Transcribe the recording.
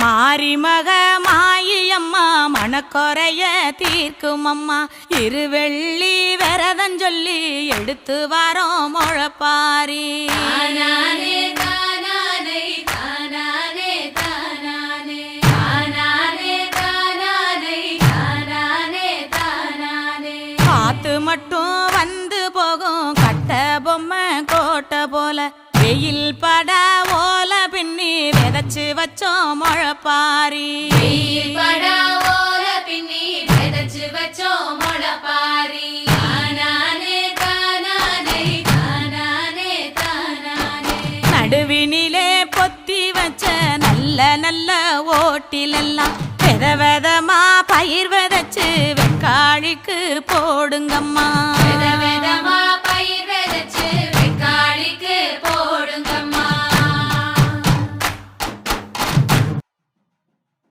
மாரிமக மாயம்மா மனக்குறைய தீர்க்கும் அம்மா இருவெள்ளி விரதம் சொல்லி எடுத்து வரோம் முழப்பாரி காத்து மட்டும் வந்து போகும் கட்ட பொம்மை கோட்டை போல வெயில் பட ஓல பின்னி விதைச்சு வச்சோம் முழப்பாரி நடுவினிலே பொத்தி வச்ச நல்ல நல்ல ஓட்டிலெல்லாம் வித விதமா பயிர் விதைச்சு வெக்காளிக்கு போடுங்கம்மா